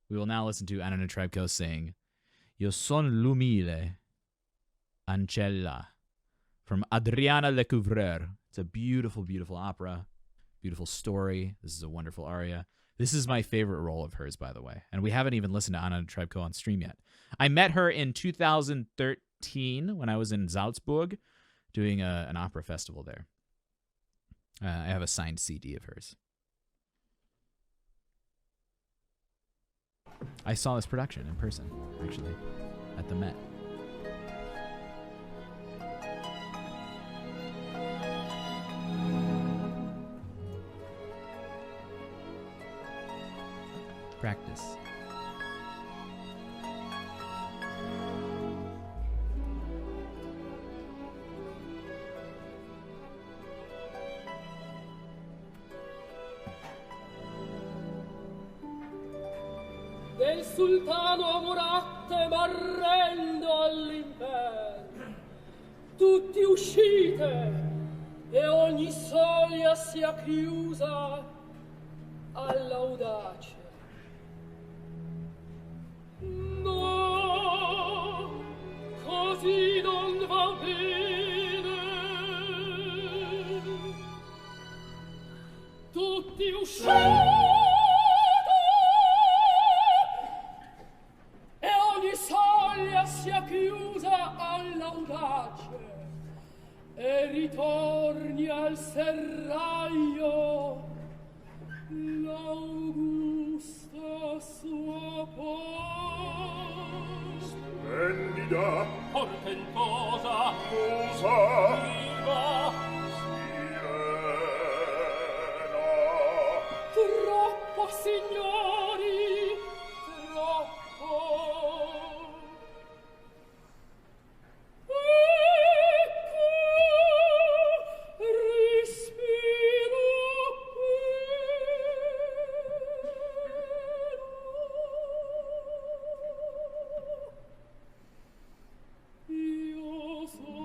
We will now listen to Anna Netrebko sing Io son l'umile ancella from Adriana Lecouvreur. It's a beautiful, beautiful opera, beautiful story. This is a wonderful aria. This is my favorite role of hers, by the way. And we haven't even listened to Anna Netrebko on stream yet. I met her in 2013 when I was in Salzburg doing an opera festival there. I have a signed CD of hers. I saw this production in person, actually, at the Met. Practice. Del sultano amoratte m'arrendo all'inverno. Tutti uscite e ogni soglia sia chiusa all'audace. No, così non va bene. Tutti uscite e ogni soglia sia chiusa all'audace e ritorni al serraglio l'augusta sua posta. Splendida, portentosa, musa, viva, sirena. Troppo, signori, troppo. Ecco, respiro pieno. Io sono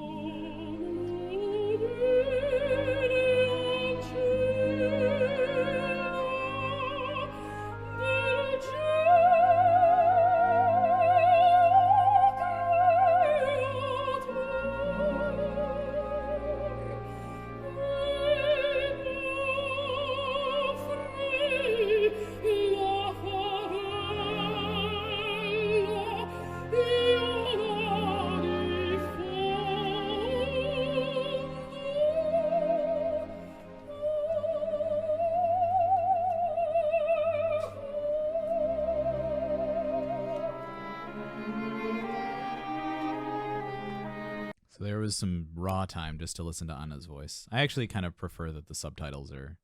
So there was some raw time just to listen to Anna's voice. I actually kind of prefer that the subtitles are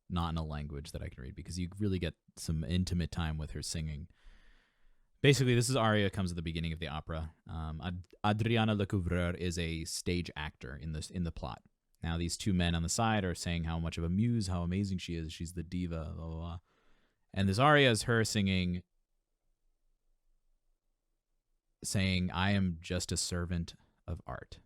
not in a language that I can read because you really get some intimate time with her singing. Basically, this is aria comes at the beginning of the opera. Adriana Lecouvreur is a stage actor in the plot. Now, these two men on the side are saying how much of a muse, how amazing she is. She's the diva, blah, blah, blah. And this aria is her singing, saying, I am just a servant of art.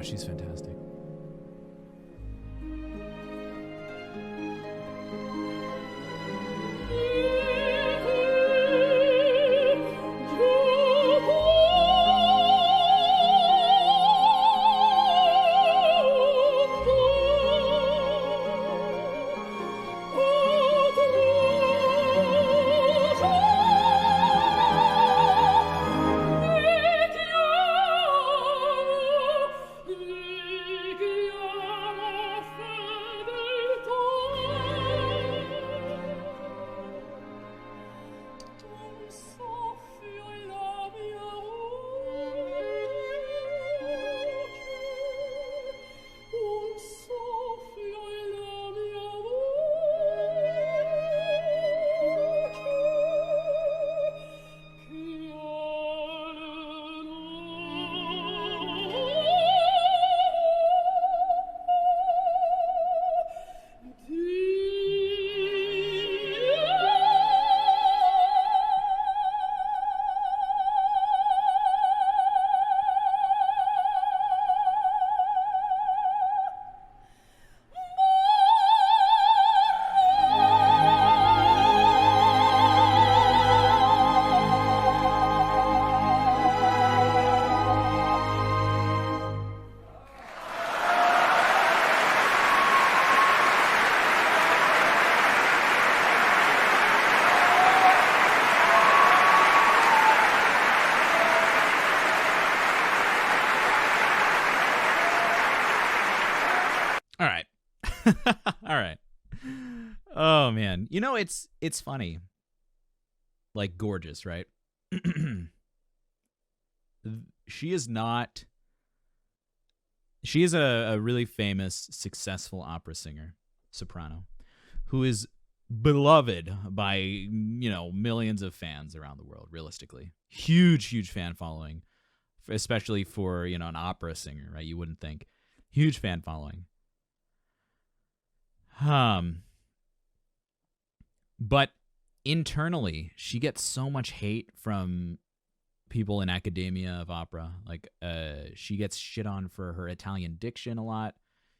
She's fantastic. Thank you. All right. All right. Oh man. You know, it's funny. Like gorgeous, right? She is a really famous, successful opera singer, soprano, who is beloved by, you know, millions of fans around the world, realistically. Huge fan following, especially for, you know, an opera singer, right? You wouldn't think. Huge fan following. But internally, she gets so much hate from people in academia of opera. Like, she gets shit on for her Italian diction a lot.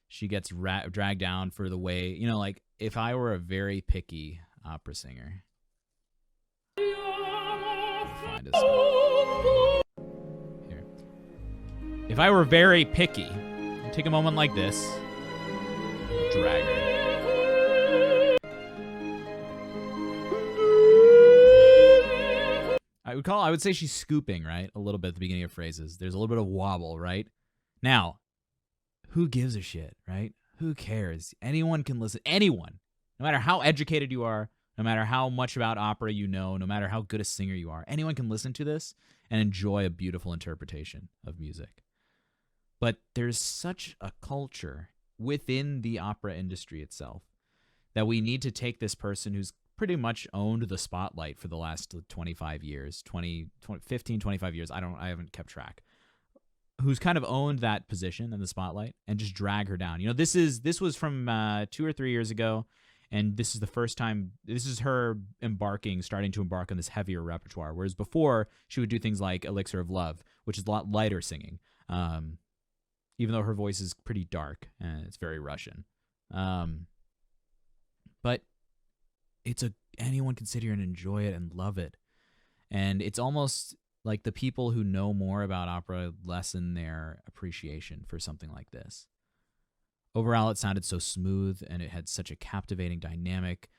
She gets dragged down for the way, you know, like, if I were a very picky opera singer. Find this one. Here. If I were very picky, I'd take a moment like this, drag her. I would say she's scooping, right? A little bit at the beginning of phrases. There's a little bit of wobble, right? Now, who gives a shit, right? Who cares? Anyone can listen. Anyone. No matter how educated you are, no matter how much about opera you know, no matter how good a singer you are, anyone can listen to this and enjoy a beautiful interpretation of music. But there's such a culture within the opera industry itself that we need to take this person who's pretty much owned the spotlight for the last 25 years, 15, 25 years. I haven't kept track. Who's kind of owned that position in the spotlight and just drag her down. You know, this was from 2 or 3 years ago, and this is the first time. This is her starting to embark on this heavier repertoire. Whereas before, she would do things like Elixir of Love, which is a lot lighter singing, even though her voice is pretty dark and it's very Russian. But anyone can sit here and enjoy it and love it. And it's almost like the people who know more about opera lessen their appreciation for something like this. Overall, it sounded so smooth and it had such a captivating dynamic.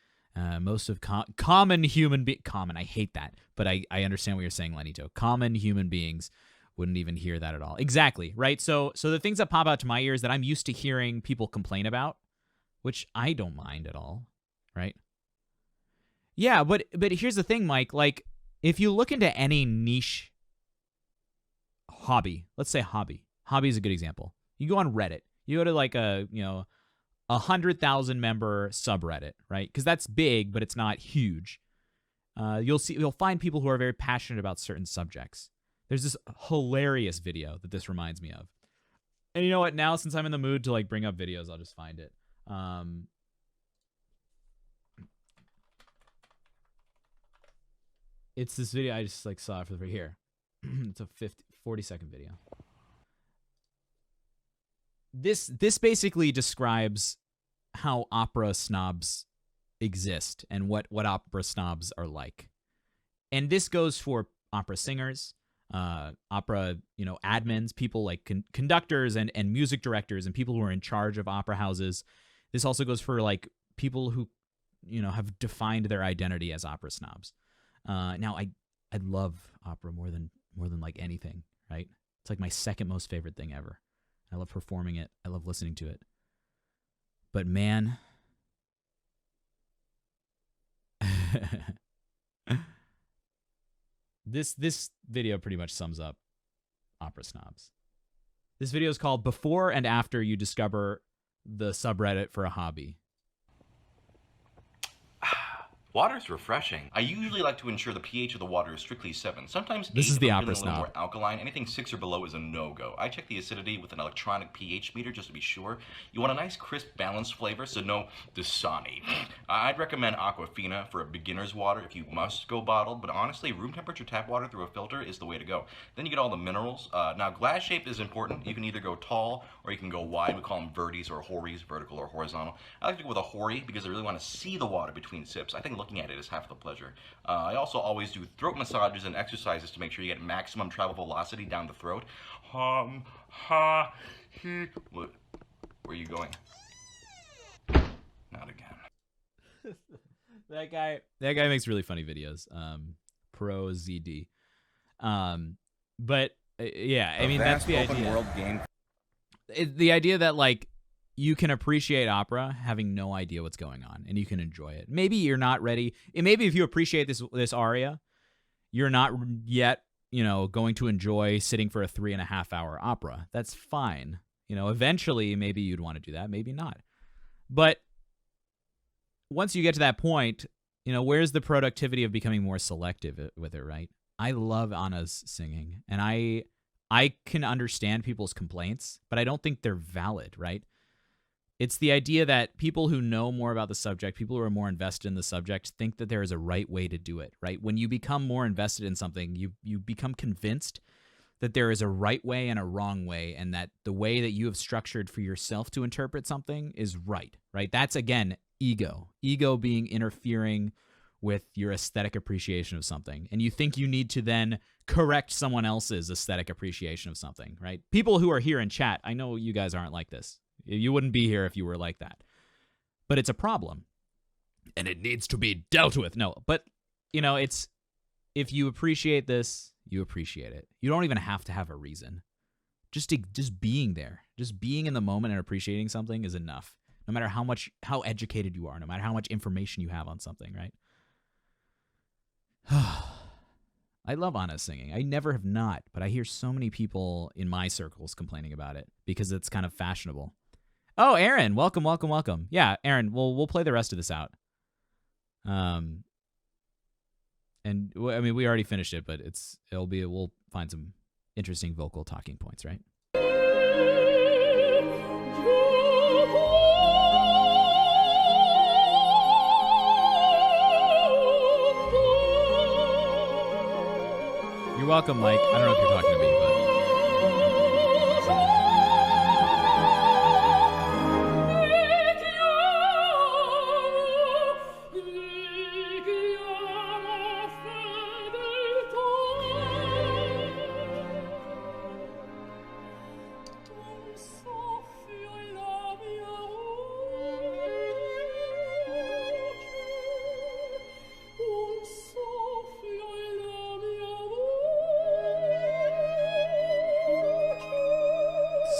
Most of common human common, I hate that, but I understand what you're saying, Lenito. Common human beings wouldn't even hear that at all. Exactly, right? So the things that pop out to my ears that I'm used to hearing people complain about, which I don't mind at all, right? Yeah, but here's the thing, Mike. Like, if you look into any niche hobby, let's say hobby is a good example. You go on Reddit. You go to like a 100,000 member subreddit, right? Because that's big, but it's not huge. You'll find people who are very passionate about certain subjects. There's this hilarious video that this reminds me of. And you know what? Now, since I'm in the mood to like bring up videos, I'll just find it. It's this video I just like saw for right here. It's a 40-second video. This basically describes how opera snobs exist and what opera snobs are like. And this goes for opera singers, opera, admins, people like conductors and music directors and people who are in charge of opera houses. This also goes for like people who, have defined their identity as opera snobs. Now I love opera more than like anything, right? It's like my second most favorite thing ever. I love performing it. I love listening to it. But man, this video pretty much sums up opera snobs. This video is called Before and After You Discover the Subreddit for a Hobby. Water's refreshing. I usually like to ensure the pH of the water is strictly 7. Sometimes this 8 is the if I'm opera feeling a little snob. more alkaline. Anything 6 or below is a no-go. I check the acidity with an electronic pH meter just to be sure. You want a nice, crisp, balanced flavor, so no Dasani. I'd recommend Aquafina for a beginner's water if you must go bottled, but honestly, room temperature tap water through a filter is the way to go. Then you get all the minerals. Now, glass shape is important. You can either go tall or you can go wide. We call them verties or hories, vertical or horizontal. I like to go with a hori because I really want to see the water between sips. I think looking at it is half the pleasure. I also always do throat massages and exercises to make sure you get maximum travel velocity down the throat. Where are you going? Not again. That guy makes really funny videos. Pro ZD. But yeah, I mean that's the idea. World game. The idea that like you can appreciate opera having no idea what's going on, and you can enjoy it. Maybe you're not ready. Maybe if you appreciate this aria, you're not yet, going to enjoy sitting for a 3.5-hour opera. That's fine. Eventually, maybe you'd want to do that. Maybe not. But once you get to that point, where's the productivity of becoming more selective with it, right? I love Anna's singing, and I can understand people's complaints, but I don't think they're valid, right? It's the idea that people who know more about the subject, people who are more invested in the subject, think that there is a right way to do it, right? When you become more invested in something, you become convinced that there is a right way and a wrong way, and that the way that you have structured for yourself to interpret something is right, right? That's, again, ego. Ego being interfering with your aesthetic appreciation of something. And you think you need to then correct someone else's aesthetic appreciation of something, right? People who are here in chat, I know you guys aren't like this. You wouldn't be here if you were like that. But it's a problem. And it needs to be dealt with. No, but, it's, if you appreciate this, you appreciate it. You don't even have to have a reason. Just being there, just being in the moment and appreciating something is enough. No matter how educated you are, no matter how much information you have on something, right? I love Anna's singing. I never have not, but I hear so many people in my circles complaining about it because it's kind of fashionable. Oh, Aaron, welcome. Yeah, Aaron, we'll play the rest of this out. And I mean, we already finished it, but we'll find some interesting vocal talking points, right? You're welcome, Mike. I don't know if you're talking to me, but...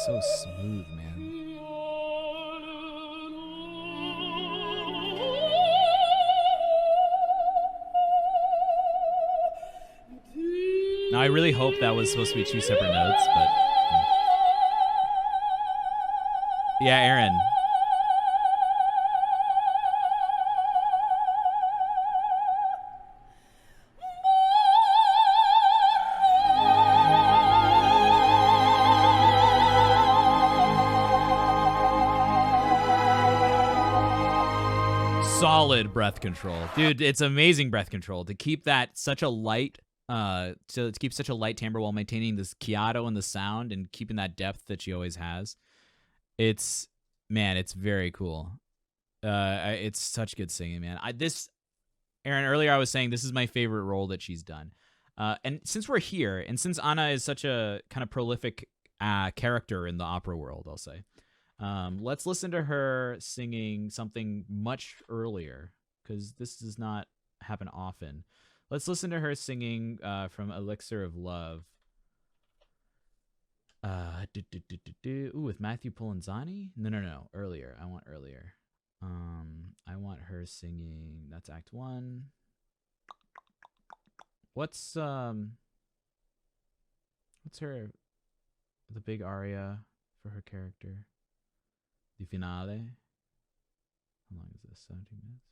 So smooth, man. Now, I really hope that was supposed to be 2 separate notes, but... Yeah, Aaron. Solid breath control, dude. It's amazing breath control to keep that such a light, to keep such a light timbre while maintaining this chiaro in the sound and keeping that depth that she always has. It's very cool. It's such good singing, man. Aaron, earlier I was saying this is my favorite role that she's done. And since we're here, and since Anna is such a kind of prolific character in the opera world, I'll say. Let's listen to her singing something much earlier, because this does not happen often. Let's listen to her singing from Elixir of Love. Ooh, with Matthew Polenzani? No. Earlier. I want earlier. I want her singing. That's Act 1. What's the big aria for her character? The finale. How long is this? 17 minutes.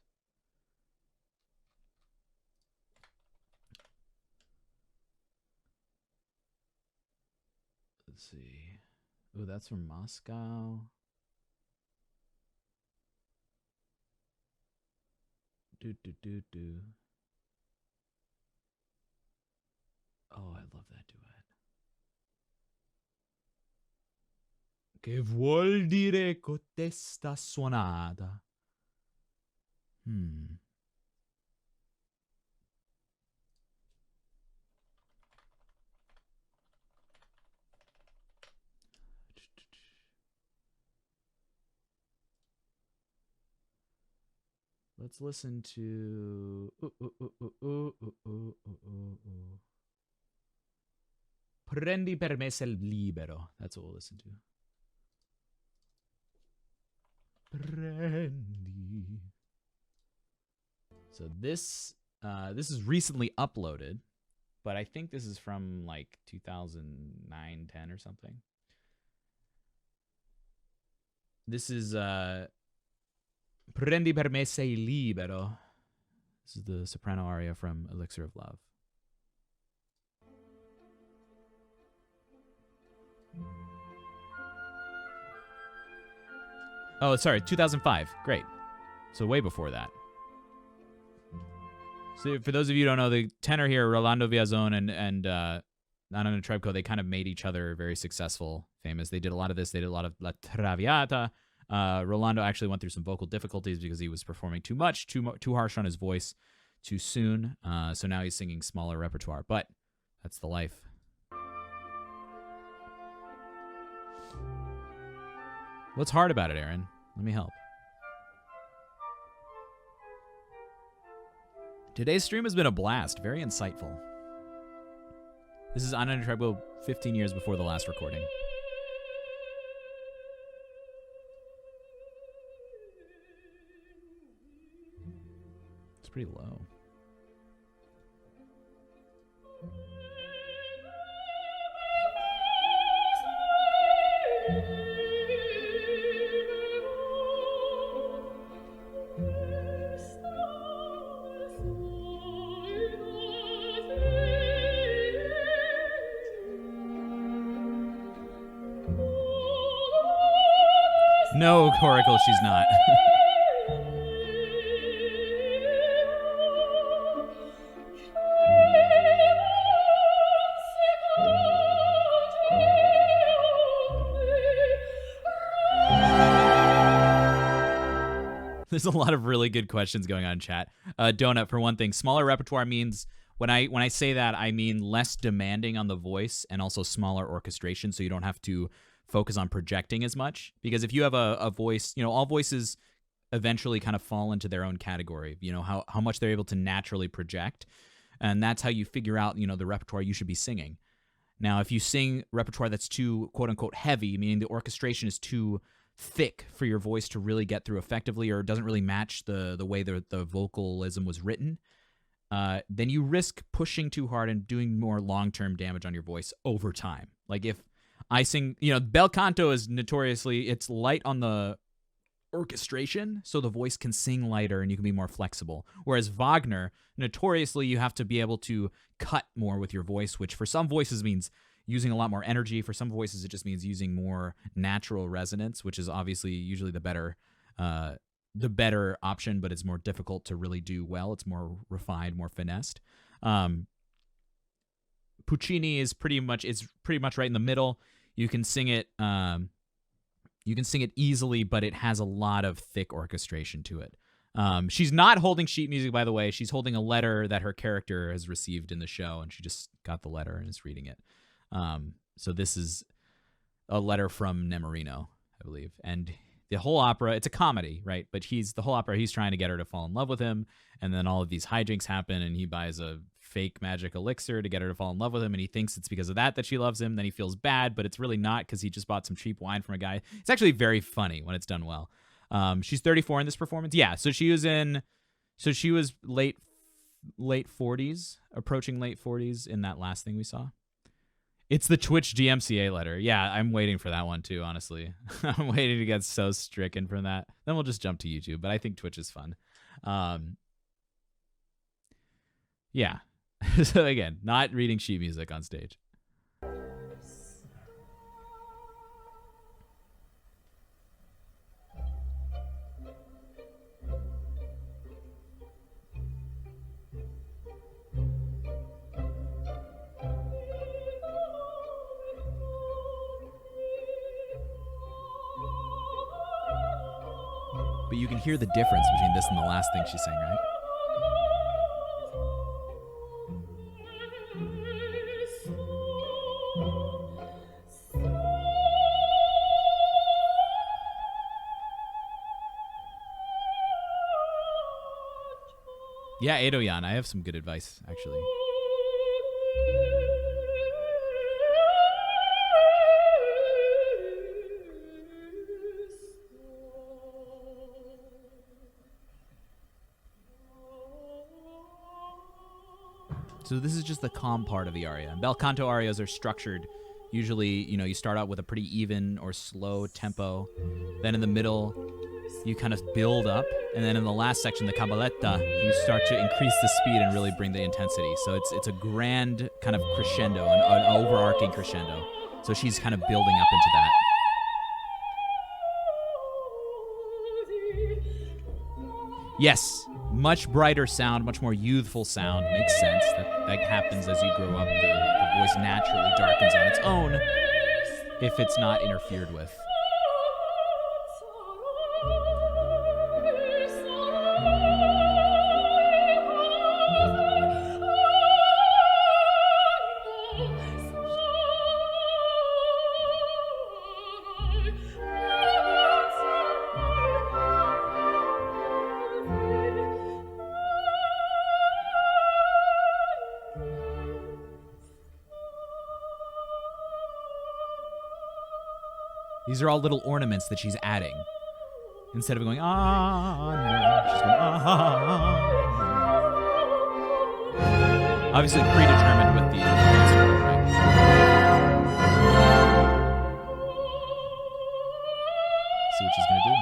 Let's see. Ooh, that's from Moscow. Do. Oh, I love that duet. Che vuol dire cotesta suonata? Let's listen to Prendi per me se libero. That's what we'll listen to. Prendi. So this is recently uploaded, but I think this is from like 2009, 10 or something. This is Prendi per me sei libero. This is the soprano aria from Elixir of Love. Oh, sorry, 2005. Great. So way before that. So for those of you who don't know, the tenor here, Rolando Villazon and Anna Netrebko, they kind of made each other very successful, famous. They did a lot of this. They did a lot of La Traviata. Rolando actually went through some vocal difficulties because he was performing too much, too harsh on his voice too soon. So now he's singing smaller repertoire. But that's the life. What's hard about it, Aaron? Let me help. Today's stream has been a blast. Very insightful. This is Anna Netrebko 15 years before the last recording. It's pretty low. No, Coracle, she's not. There's a lot of really good questions going on in chat. Donut, for one thing, smaller repertoire means when I say that, I mean less demanding on the voice and also smaller orchestration, so you don't have to focus on projecting as much. Because if you have a voice, all voices eventually kind of fall into their own category, how much they're able to naturally project. And that's how you figure out, the repertoire you should be singing. Now, if you sing repertoire that's too, quote unquote, heavy, meaning the orchestration is too thick for your voice to really get through effectively, or doesn't really match the way the vocalism was written, then you risk pushing too hard and doing more long-term damage on your voice over time. Like if I sing, bel canto is notoriously, it's light on the orchestration, so the voice can sing lighter and you can be more flexible. Whereas Wagner, notoriously, you have to be able to cut more with your voice, which for some voices means using a lot more energy. For some voices, it just means using more natural resonance, which is obviously usually the better option, but it's more difficult to really do well. It's more refined, more finessed. Puccini is pretty much right in the middle. You can sing it easily, but it has a lot of thick orchestration to it. She's not holding sheet music, by the way. She's holding a letter that her character has received in the show, and she just got the letter and is reading it. So this is a letter from Nemorino, I believe. And the whole opera, it's a comedy, right? But the whole opera, he's trying to get her to fall in love with him, and then all of these hijinks happen, and he buys a fake magic elixir to get her to fall in love with him, and he thinks it's because of that she loves him. Then he feels bad, but it's really not, because he just bought some cheap wine from a guy. It's actually very funny when it's done well. She's 34 in this performance. Yeah, so she was late 40s, approaching late 40s in that last thing we saw. It's the Twitch DMCA letter. Yeah, I'm waiting for that one too, honestly. I'm waiting to get so stricken from that. Then we'll just jump to YouTube, but I think Twitch is fun. Yeah. So again, not reading sheet music on stage. But you can hear the difference between this and the last thing she sang, right? Yeah, Edo-yan, I have some good advice, actually. So this is just the calm part of the aria. Bel canto arias are structured. Usually, you start out with a pretty even or slow tempo. Then in the middle, you kind of build up. And then in the last section, the cabaletta, you start to increase the speed and really bring the intensity. So it's a grand kind of crescendo, an overarching crescendo. So she's kind of building up into that. Yes, much brighter sound, much more youthful sound. Makes sense. That happens as you grow up. The voice naturally darkens on its own if it's not interfered with. These are all little ornaments that she's adding. Instead of going, ah, no, she's going, ah. Obviously predetermined with the instrument, right? See what she's going to do.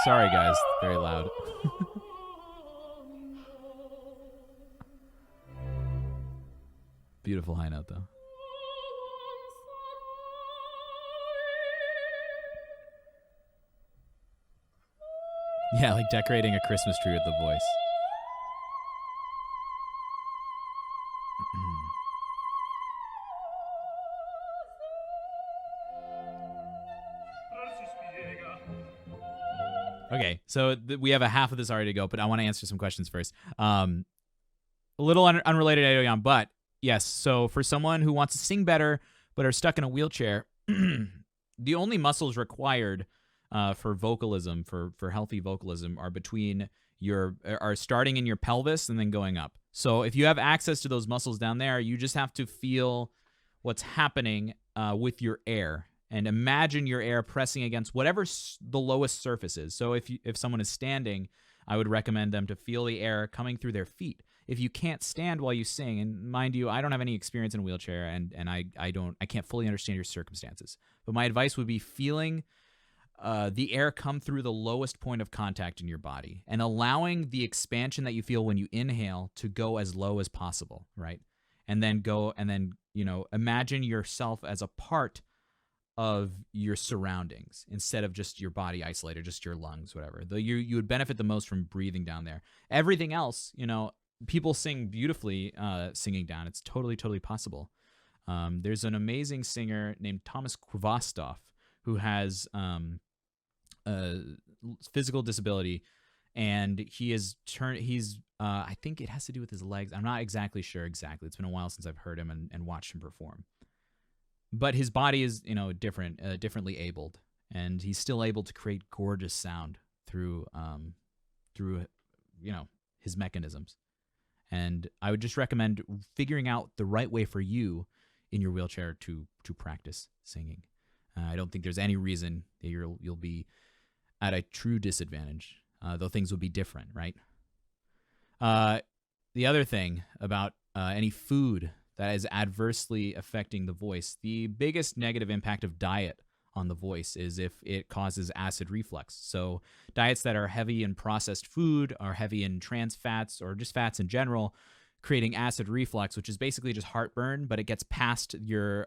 Sorry, guys. Very loud. Beautiful high note, though. Yeah, like decorating a Christmas tree with the voice. Okay, so we have a half of this already to go, but I want to answer some questions first. A little unrelated, Aoyan, but yes, so for someone who wants to sing better but are stuck in a wheelchair, the only muscles required for vocalism, for healthy vocalism, are starting in your pelvis and then going up. So if you have access to those muscles down there, you just have to feel what's happening with your air and imagine your air pressing against whatever the lowest surface is. So if someone is standing, I would recommend them to feel the air coming through their feet. If you can't stand while you sing, and mind you, I don't have any experience in a wheelchair, and I can't fully understand your circumstances, but my advice would be feeling the air come through the lowest point of contact in your body and allowing the expansion that you feel when you inhale to go as low as possible, right? And then imagine yourself as a part of your surroundings instead of just your body isolated, just your lungs, whatever. You would benefit the most from breathing down there. Everything else, people sing beautifully singing down. It's totally, totally possible. There's an amazing singer named Thomas Kvastov who has physical disability, and I think it has to do with his legs. I'm not exactly sure exactly. It's been a while since I've heard him and watched him perform. But his body is, differently abled, and he's still able to create gorgeous sound through his mechanisms. And I would just recommend figuring out the right way for you in your wheelchair to practice singing. I don't think there's any reason that you'll be at a true disadvantage, though things will be different, right? The other thing about any food that is adversely affecting the voice, the biggest negative impact of diet on the voice is if it causes acid reflux. So diets that are heavy in processed food, are heavy in trans fats, or just fats in general, creating acid reflux, which is basically just heartburn, but it gets past your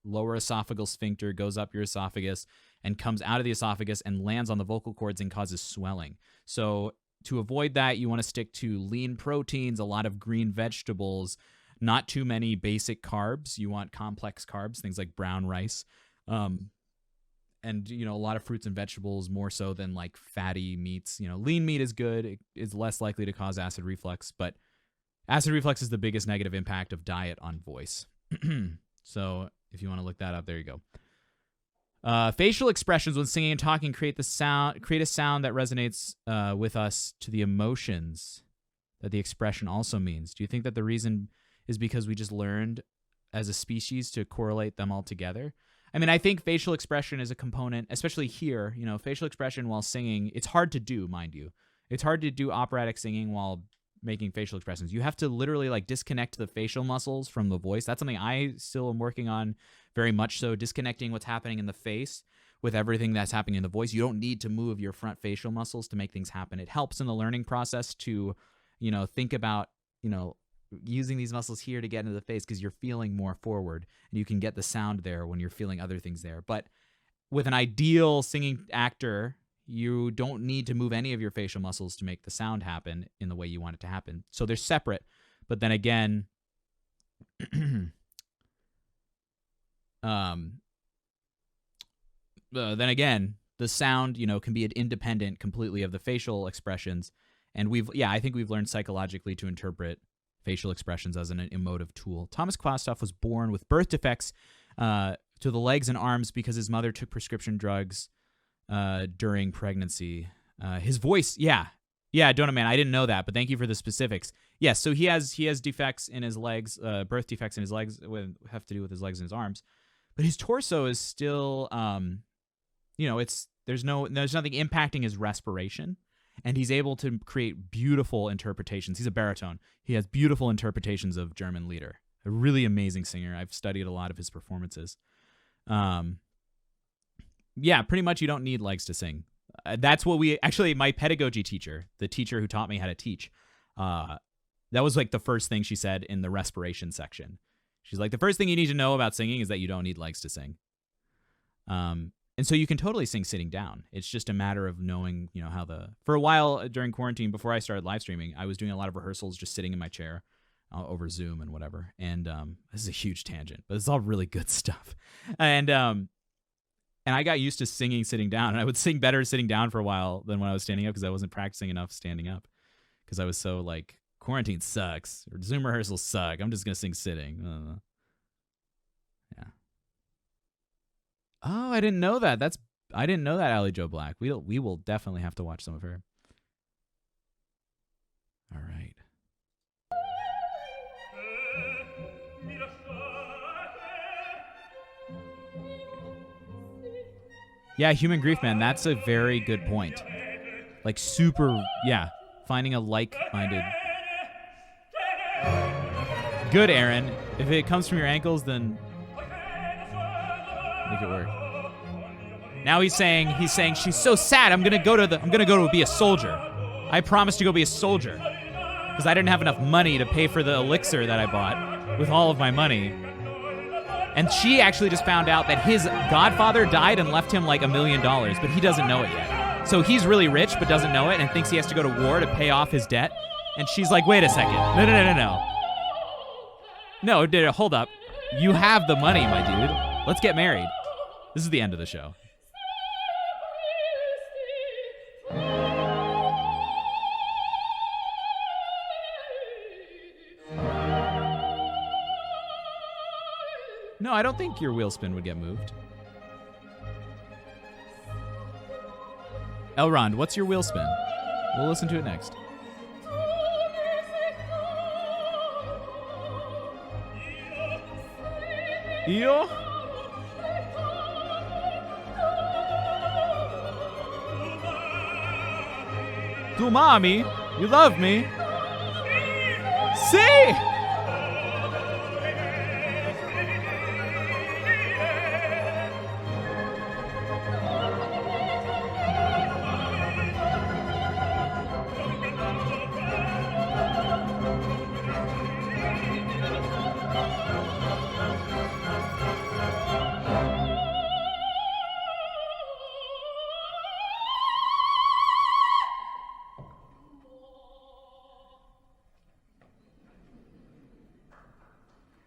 lower esophageal sphincter, goes up your esophagus, and comes out of the esophagus and lands on the vocal cords and causes swelling. So to avoid that, you want to stick to lean proteins, a lot of green vegetables, not too many basic carbs. You want complex carbs, things like brown rice, and a lot of fruits and vegetables more so than like fatty meats. Lean meat is good. It is less likely to cause acid reflux, but acid reflux is the biggest negative impact of diet on voice. So if you want to look that up, there you go. Facial expressions when singing and talking create a sound that resonates with us to the emotions that the expression also means. Do you think that the reason is because we just learned as a species to correlate them all together? I mean, I think facial expression is a component, especially here. Facial expression while singing, it's hard to do, mind you. It's hard to do operatic singing while making facial expressions. You have to literally like disconnect the facial muscles from the voice. That's something I still am working on very much so, disconnecting what's happening in the face with everything that's happening in the voice. You don't need to move your front facial muscles to make things happen. It helps in the learning process to, think about, using these muscles here to get into the face because you're feeling more forward and you can get the sound there when you're feeling other things there. But with an ideal singing actor, you don't need to move any of your facial muscles to make the sound happen in the way you want it to happen. So they're separate. But then again, the sound, can be independent completely of the facial expressions. And I think we've learned psychologically to interpret facial expressions as an emotive tool. Thomas Kwastoff was born with birth defects to the legs and arms because his mother took prescription drugs during pregnancy. His voice, Donut Man, I didn't know that, but thank you for the specifics. Yes, so he has defects in his legs, birth defects in his legs, have to do with his legs and his arms, but his torso is still, there's nothing impacting his respiration. And he's able to create beautiful interpretations. He's a baritone. He has beautiful interpretations of German Lieder. A really amazing singer. I've studied a lot of his performances. Pretty much you don't need legs to sing. That's what my pedagogy teacher, the teacher who taught me how to teach, that was like the first thing she said in the respiration section. She's like, the first thing you need to know about singing is that you don't need legs to sing. And so you can totally sing sitting down. It's just a matter of knowing, for a while during quarantine, before I started live streaming, I was doing a lot of rehearsals just sitting in my chair over Zoom and whatever. And this is a huge tangent, but it's all really good stuff. And I got used to singing sitting down, and I would sing better sitting down for a while than when I was standing up because I wasn't practicing enough standing up because I was so like, quarantine sucks or Zoom rehearsals suck. I'm just going to sing sitting. Yeah. Oh, I didn't know that. I didn't know that, Ally Joe Black. We will definitely have to watch some of her. All right. Yeah, Human Grief Man, that's a very good point. Like super, finding a like-minded. Good, Aaron. If it comes from your ankles, then make it work. Now he's saying she's so sad. I'm gonna go to be a soldier. I promised to go be a soldier because I didn't have enough money to pay for the elixir that I bought with all of my money. And she actually just found out that his godfather died and left him like $1 million, but he doesn't know it yet. So he's really rich but doesn't know it and thinks he has to go to war to pay off his debt. And she's like, wait a second. No. No, hold up. You have the money, my dude. Let's get married. This is the end of the show. No, I don't think your wheel spin would get moved. Elrond, what's your wheel spin? We'll listen to it next. Io? Tu mommy? You love me? See?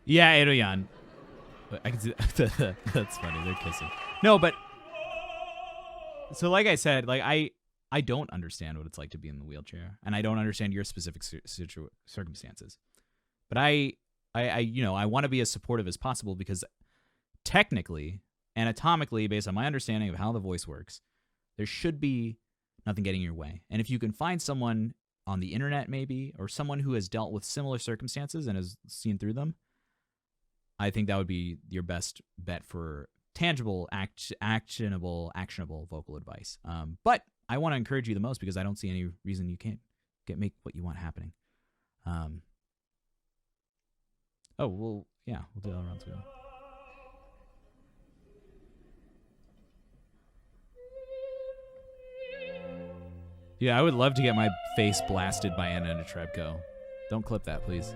Yeah, Eroyan. I can see that. That's funny. They're kissing. No, but so like I said, like I don't understand what it's like to be in the wheelchair, and I don't understand your specific circumstances. But I want to be as supportive as possible because technically, anatomically, based on my understanding of how the voice works, there should be nothing getting in your way. And if you can find someone on the internet, maybe, or someone who has dealt with similar circumstances and has seen through them, I think that would be your best bet for tangible, actionable vocal advice. But I want to encourage you the most because I don't see any reason you can't make what you want happening. Oh, well, yeah, we'll do that around too. Yeah, I would love to get my face blasted by Anna Netrebko. Don't clip that, please.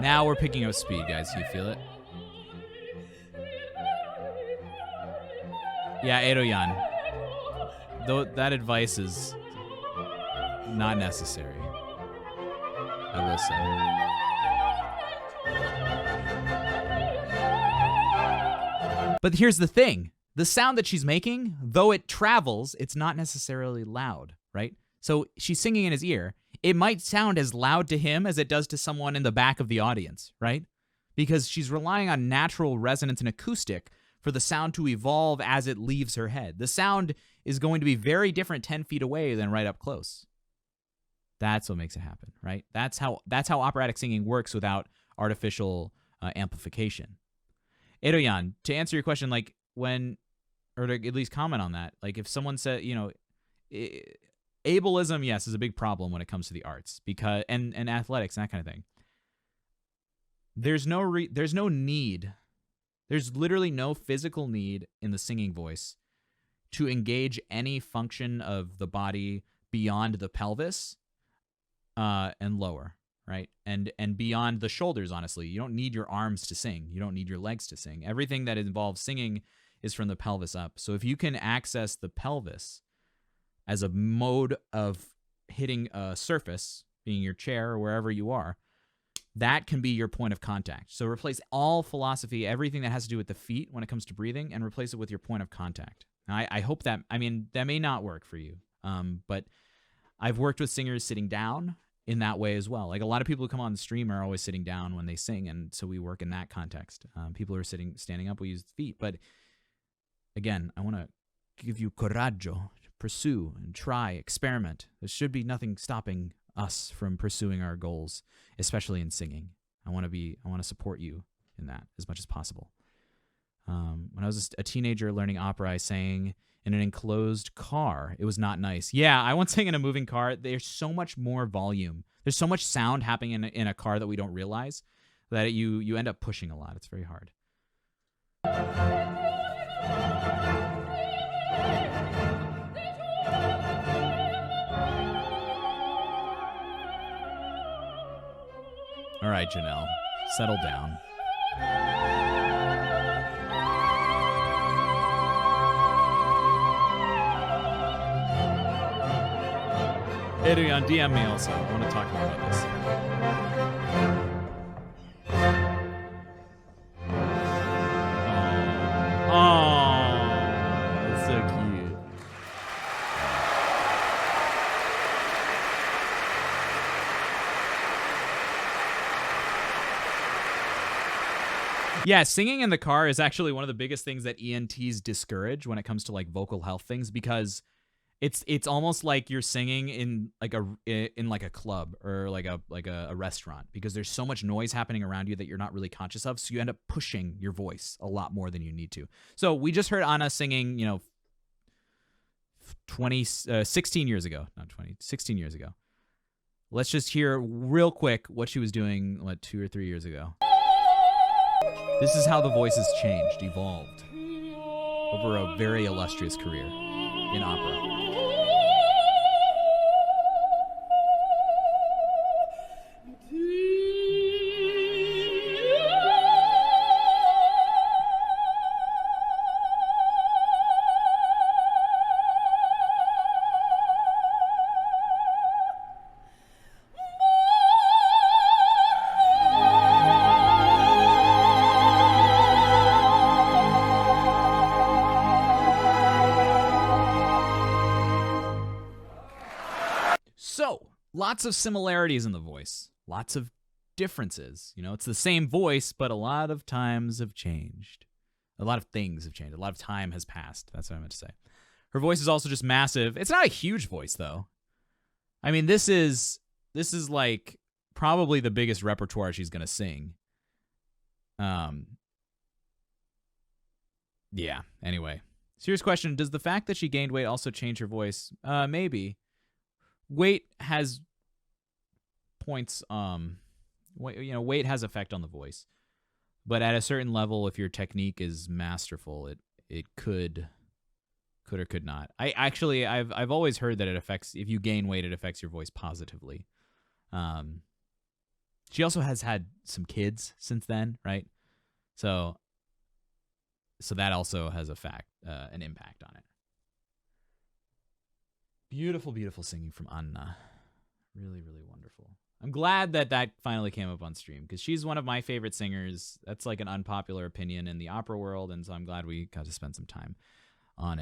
Now we're picking up speed, guys. You feel it? Yeah, Edoyan. Though that advice is not necessary, I will say. But here's the thing. The sound that she's making, though it travels, it's not necessarily loud, right? So she's singing in his ear. It might sound as loud to him as it does to someone in the back of the audience, right? Because she's relying on natural resonance and acoustic for the sound to evolve as it leaves her head. The sound is going to be very different 10 feet away than right up close. That's what makes it happen, right? That's how operatic singing works without artificial amplification. Edoyan, to answer your question, like when, or to at least comment on that, like if someone said, you know, ableism, yes, is a big problem when it comes to the arts because and athletics and that kind of thing. There's no need. There's literally no physical need in the singing voice to engage any function of the body beyond the pelvis and lower, right? And beyond the shoulders, honestly. You don't need your arms to sing. You don't need your legs to sing. Everything that involves singing is from the pelvis up. So if you can access the pelvis as a mode of hitting a surface, being your chair or wherever you are, that can be your point of contact. So replace all philosophy, everything that has to do with the feet when it comes to breathing, and replace it with your point of contact. Now, I hope that, I mean, that may not work for you, but I've worked with singers sitting down in that way as well. Like a lot of people who come on the stream are always sitting down when they sing, and so we work in that context. People who are standing up, we use feet. But again, I want to give you coraggio. Pursue and try, experiment. There should be nothing stopping us from pursuing our goals, especially in singing. I want to support you in that as much as possible. When I was a teenager learning opera, I sang in an enclosed car. It was not nice. Yeah, I once sang in a moving car. There's so much more volume. There's so much sound happening in a car that we don't realize that you end up pushing a lot. It's very hard. All right, Janelle, settle down. Adrian, DM me also. I want to talk more about this. Oh, that's so cute. Yeah, singing in the car is actually one of the biggest things that ENTs discourage when it comes to like vocal health things, because it's almost like you're singing in like a club or like a restaurant, because there's so much noise happening around you that you're not really conscious of, so you end up pushing your voice a lot more than you need to. So we just heard Anna singing, 16 years ago. Let's just hear real quick what she was doing 2 or 3 years ago. This is how the voice has changed, evolved over a very illustrious career in opera. lots of similarities in the voice, lots of differences. You know, it's the same voice, but a lot of times have changed. A lot of things have changed. A lot of time has passed. That's what I meant to say. Her voice is also just massive. It's not a huge voice, though. I mean, this is like probably the biggest repertoire she's gonna sing. Yeah. Anyway, serious question: does the fact that she gained weight also change her voice? Maybe. Weight has points. Weight has effect on the voice, but at a certain level, if your technique is masterful, it could or could not. I've always heard that it affects, if you gain weight, it affects your voice positively. She also has had some kids since then, right? So that also has an impact on it. Beautiful, beautiful singing from Anna. Really, really wonderful. I'm glad that finally came up on stream, because she's one of my favorite singers. That's like an unpopular opinion in the opera world, and so I'm glad we got to spend some time on it.